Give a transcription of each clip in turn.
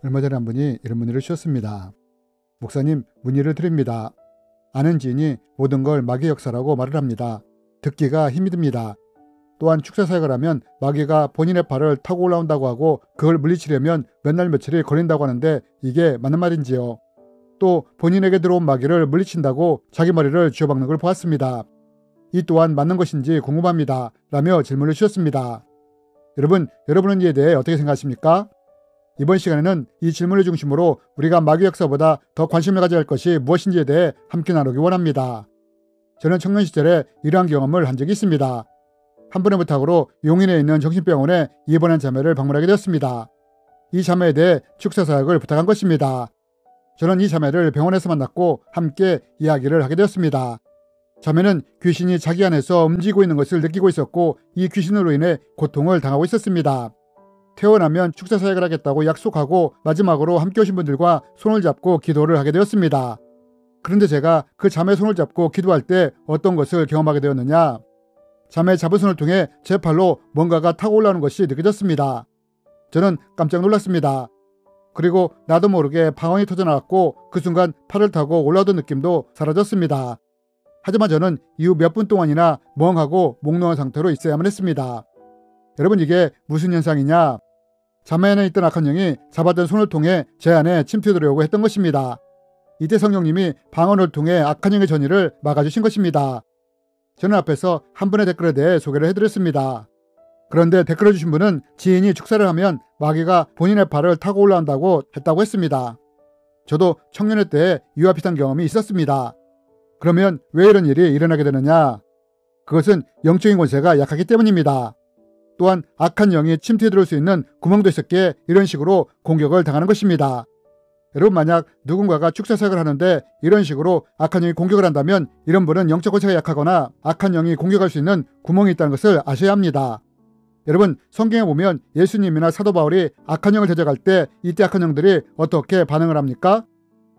얼마 전에 한 분이 이런 문의를 주셨습니다. 목사님, 문의를 드립니다. 아는 지인이 모든 걸 마귀의 역사라고 말을 합니다. 듣기가 힘이 듭니다. 또한 축사사역을 하면 마귀가 본인의 발을 타고 올라온다고 하고 그걸 물리치려면 몇 날 며칠이 걸린다고 하는데 이게 맞는 말인지요? 또 본인에게 들어온 마귀를 물리친다고 자기 머리를 쥐어박는 걸 보았습니다. 이 또한 맞는 것인지 궁금합니다. 라며 질문을 주셨습니다. 여러분은 이에 대해 어떻게 생각하십니까? 이번 시간에는 이 질문을 중심으로 우리가 마귀 역사보다 더 관심을 가져야 할 것이 무엇인지에 대해 함께 나누기 원합니다. 저는 청년 시절에 이러한 경험을 한 적이 있습니다. 한 분의 부탁으로 용인에 있는 정신병원에 입원한 자매를 방문하게 되었습니다. 이 자매에 대해 축사사역을 부탁한 것입니다. 저는 이 자매를 병원에서 만났고 함께 이야기를 하게 되었습니다. 자매는 귀신이 자기 안에서 움직이고 있는 것을 느끼고 있었고 이 귀신으로 인해 고통을 당하고 있었습니다. 퇴원하면 축사사역을 하겠다고 약속하고 마지막으로 함께 오신 분들과 손을 잡고 기도를 하게 되었습니다. 그런데 제가 그 자매의 손을 잡고 기도할 때 어떤 것을 경험하게 되었느냐? 자매의 잡은 손을 통해 제 팔로 뭔가가 타고 올라오는 것이 느껴졌습니다. 저는 깜짝 놀랐습니다. 그리고 나도 모르게 방언이 터져나왔고 그 순간 팔을 타고 올라오던 느낌도 사라졌습니다. 하지만 저는 이후 몇 분 동안이나 멍하고 몽롱한 상태로 있어야만 했습니다. 여러분, 이게 무슨 현상이냐? 자매 안에 있던 악한 영이 잡았던 손을 통해 제 안에 침투해 들어오고 했던 것입니다. 이때 성령님이 방언을 통해 악한 영의 전이를 막아주신 것입니다. 저는 앞에서 한 분의 댓글에 대해 소개를 해드렸습니다. 그런데 댓글을 주신 분은 지인이 축사를 하면 마귀가 본인의 발을 타고 올라온다고 했다고 했습니다. 저도 청년회 때 이와 비슷한 경험이 있었습니다. 그러면 왜 이런 일이 일어나게 되느냐? 그것은 영적인 권세가 약하기 때문입니다. 또한 악한 영이 침투해 들어올 수 있는 구멍도 있었기에 이런 식으로 공격을 당하는 것입니다. 여러분, 만약 누군가가 축사사역을 하는데 이런 식으로 악한 영이 공격을 한다면 이런 분은 영적 권세가 약하거나 악한 영이 공격할 수 있는 구멍이 있다는 것을 아셔야 합니다. 여러분, 성경에 보면 예수님이나 사도 바울이 악한 영을 대적할 때 이때 악한 영들이 어떻게 반응을 합니까?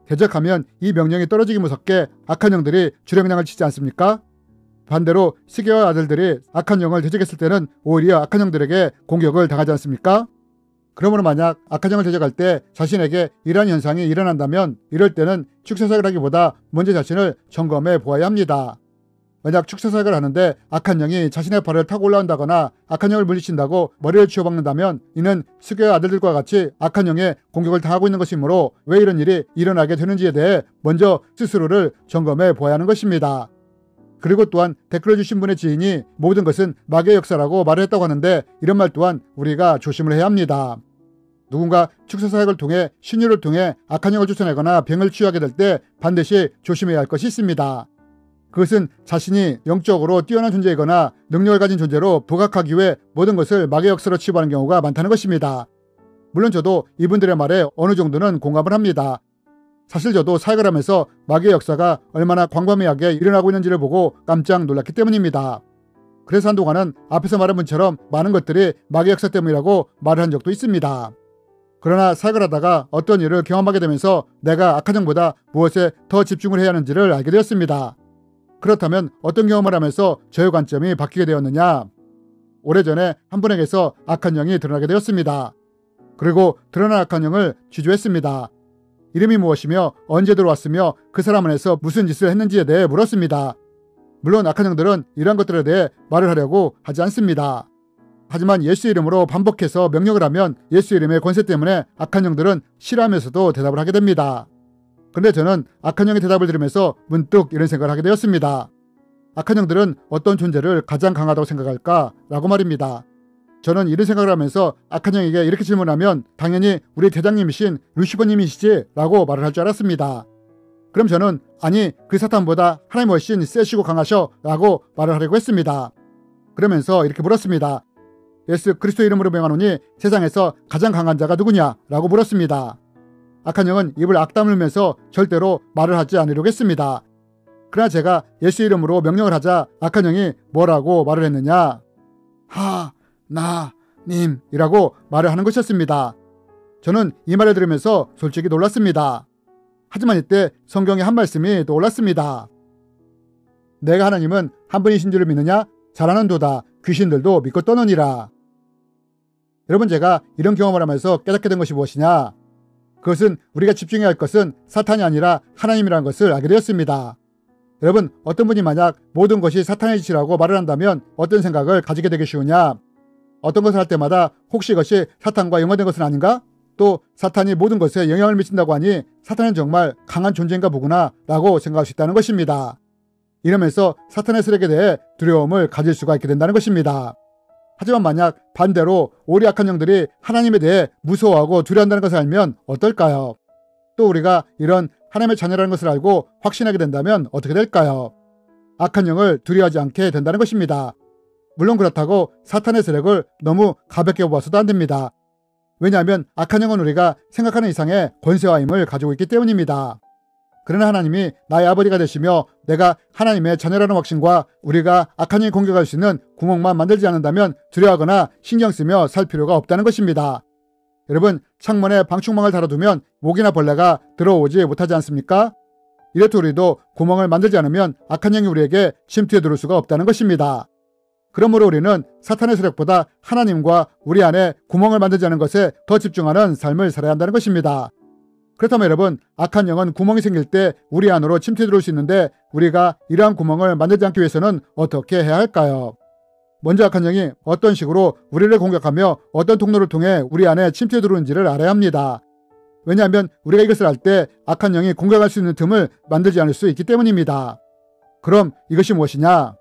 대적하면 이 명령이 떨어지기 무섭게 악한 영들이 주령장을 치지 않습니까? 반대로 시계와 아들들이 악한 영을 대적했을 때는 오히려 악한 영들에게 공격을 당하지 않습니까? 그러므로 만약 악한 영을 대적할 때 자신에게 이러한 현상이 일어난다면 이럴 때는 축사사역을 하기보다 먼저 자신을 점검해 보아야 합니다. 만약 축사사역을 하는데 악한 영이 자신의 발을 타고 올라온다거나 악한 영을 물리친다고 머리를 쥐어박는다면 이는 스교의 아들들과 같이 악한 영의 공격을 당하고 있는 것이므로 왜 이런 일이 일어나게 되는지에 대해 먼저 스스로를 점검해 보아야 하는 것입니다. 그리고 또한 댓글을 주신 분의 지인이 모든 것은 마귀의 역사라고 말을 했다고 하는데 이런 말 또한 우리가 조심을 해야 합니다. 누군가 축사사역을 통해 신유를 통해 악한 영을 쫓아내거나 병을 치유하게 될 때 반드시 조심해야 할 것이 있습니다. 그것은 자신이 영적으로 뛰어난 존재이거나 능력을 가진 존재로 부각하기 위해 모든 것을 마귀의 역사로 치부하는 경우가 많다는 것입니다. 물론 저도 이분들의 말에 어느 정도는 공감을 합니다. 사실 저도 사역을 하면서 마귀의 역사가 얼마나 광범위하게 일어나고 있는지를 보고 깜짝 놀랐기 때문입니다. 그래서 한동안은 앞에서 말한 분처럼 많은 것들이 마귀의 역사 때문이라고 말을 한 적도 있습니다. 그러나 사역을 하다가 어떤 일을 경험하게 되면서 내가 악한 영보다 무엇에 더 집중을 해야 하는지를 알게 되었습니다. 그렇다면 어떤 경험을 하면서 저의 관점이 바뀌게 되었느냐? 오래전에 한 분에게서 악한 영이 드러나게 되었습니다. 그리고 드러난 악한 영을 취조했습니다. 이름이 무엇이며 언제 들어왔으며 그 사람 안에서 무슨 짓을 했는지에 대해 물었습니다. 물론 악한 영들은 이러한 것들에 대해 말을 하려고 하지 않습니다. 하지만 예수 이름으로 반복해서 명령을 하면 예수 이름의 권세 때문에 악한 영들은 싫어하면서도 대답을 하게 됩니다. 그런데 저는 악한 영의 대답을 들으면서 문득 이런 생각을 하게 되었습니다. 악한 영들은 어떤 존재를 가장 강하다고 생각할까? 라고 말입니다. 저는 이런 생각을 하면서 악한 영에게 이렇게 질문하면 당연히 우리 대장님이신 루시퍼님이시지? 라고 말을 할 줄 알았습니다. 그럼 저는 아니, 그 사탄보다 하나님 훨씬 세시고 강하셔 라고 말을 하려고 했습니다. 그러면서 이렇게 물었습니다. 예수 그리스도 이름으로 명하노니 세상에서 가장 강한 자가 누구냐? 라고 물었습니다. 악한 영은 입을 악 다물면서 절대로 말을 하지 않으려고 했습니다. 그러나 제가 예수 이름으로 명령을 하자 악한 영이 뭐라고 말을 했느냐? 하나님이라고 말을 하는 것이었습니다. 저는 이 말을 들으면서 솔직히 놀랐습니다. 하지만 이때 성경의 한 말씀이 떠올랐습니다. 내가 하나님은 한 분이신 줄을 믿느냐? 잘하는도다. 귀신들도 믿고 떠느니라. 여러분, 제가 이런 경험을 하면서 깨닫게 된 것이 무엇이냐? 그것은 우리가 집중해야 할 것은 사탄이 아니라 하나님이라는 것을 알게 되었습니다. 여러분, 어떤 분이 만약 모든 것이 사탄의 짓이라고 말을 한다면 어떤 생각을 가지게 되기 쉬우냐? 어떤 것을 할 때마다 혹시 이것이 사탄과 연관된 것은 아닌가? 또 사탄이 모든 것에 영향을 미친다고 하니 사탄은 정말 강한 존재인가 보구나 라고 생각할 수 있다는 것입니다. 이러면서 사탄의 세력에 대해 두려움을 가질 수가 있게 된다는 것입니다. 하지만 만약 반대로 오리 악한 영들이 하나님에 대해 무서워하고 두려워한다는 것을 알면 어떨까요? 또 우리가 이런 하나님의 자녀라는 것을 알고 확신하게 된다면 어떻게 될까요? 악한 영을 두려워하지 않게 된다는 것입니다. 물론 그렇다고 사탄의 세력을 너무 가볍게 보아서도 안 됩니다. 왜냐하면 악한 영은 우리가 생각하는 이상의 권세와 힘을 가지고 있기 때문입니다. 그러나 하나님이 나의 아버지가 되시며 내가 하나님의 자녀라는 확신과 우리가 악한 영이 공격할 수 있는 구멍만 만들지 않는다면 두려워하거나 신경 쓰며 살 필요가 없다는 것입니다. 여러분, 창문에 방충망을 달아두면 모기나 벌레가 들어오지 못하지 않습니까? 이렇듯 우리도 구멍을 만들지 않으면 악한 영이 우리에게 침투해 들어올 수가 없다는 것입니다. 그러므로 우리는 사탄의 세력보다 하나님과 우리 안에 구멍을 만들지 않은 것에 더 집중하는 삶을 살아야 한다는 것입니다. 그렇다면 여러분, 악한 영은 구멍이 생길 때 우리 안으로 침투해 들어올 수 있는데 우리가 이러한 구멍을 만들지 않기 위해서는 어떻게 해야 할까요? 먼저 악한 영이 어떤 식으로 우리를 공격하며 어떤 통로를 통해 우리 안에 침투해 들어오는지를 알아야 합니다. 왜냐하면 우리가 이것을 알 때 악한 영이 공격할 수 있는 틈을 만들지 않을 수 있기 때문입니다. 그럼 이것이 무엇이냐?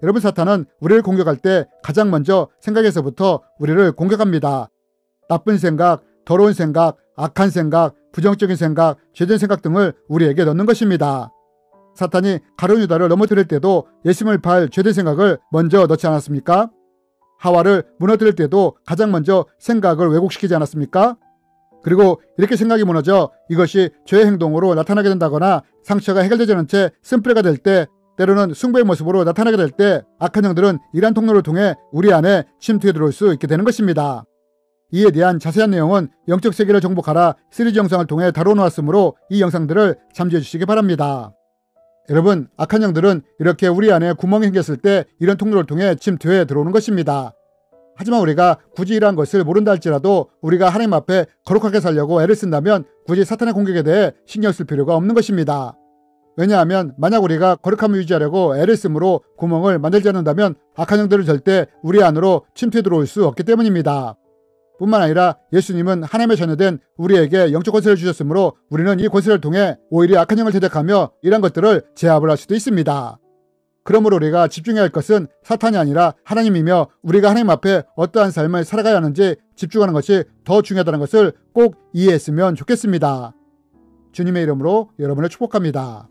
여러분, 사탄은 우리를 공격할 때 가장 먼저 생각에서부터 우리를 공격합니다. 나쁜 생각, 더러운 생각, 악한 생각, 부정적인 생각, 죄된 생각 등을 우리에게 넣는 것입니다. 사탄이 가룟 유다를 넘어뜨릴 때도 예수님을 팔 죄된 생각을 먼저 넣지 않았습니까? 하와를 무너뜨릴 때도 가장 먼저 생각을 왜곡시키지 않았습니까? 그리고 이렇게 생각이 무너져 이것이 죄의 행동으로 나타나게 된다거나 상처가 해결되지 않은 채 쓴뿌리가 될 때, 때로는 숭배의 모습으로 나타나게 될 때 악한 영들은 이러한 통로를 통해 우리 안에 침투해 들어올 수 있게 되는 것입니다. 이에 대한 자세한 내용은 영적 세계를 정복하라 시리즈 영상을 통해 다뤄놓았으므로 이 영상들을 참조해 주시기 바랍니다. 여러분, 악한 영들은 이렇게 우리 안에 구멍이 생겼을 때 이런 통로를 통해 침투해 들어오는 것입니다. 하지만 우리가 굳이 이러한 것을 모른다 할지라도 우리가 하나님 앞에 거룩하게 살려고 애를 쓴다면 굳이 사탄의 공격에 대해 신경 쓸 필요가 없는 것입니다. 왜냐하면 만약 우리가 거룩함을 유지하려고 애를 쓰므로 구멍을 만들지 않는다면 악한 영들은 절대 우리 안으로 침투해 들어올 수 없기 때문입니다. 뿐만 아니라 예수님은 하나님의 자녀된 우리에게 영적 권세를 주셨으므로 우리는 이 권세를 통해 오히려 악한 영을 대적하며 이러한 것들을 제압을 할 수도 있습니다. 그러므로 우리가 집중해야 할 것은 사탄이 아니라 하나님이며 우리가 하나님 앞에 어떠한 삶을 살아가야 하는지 집중하는 것이 더 중요하다는 것을 꼭 이해했으면 좋겠습니다. 주님의 이름으로 여러분을 축복합니다.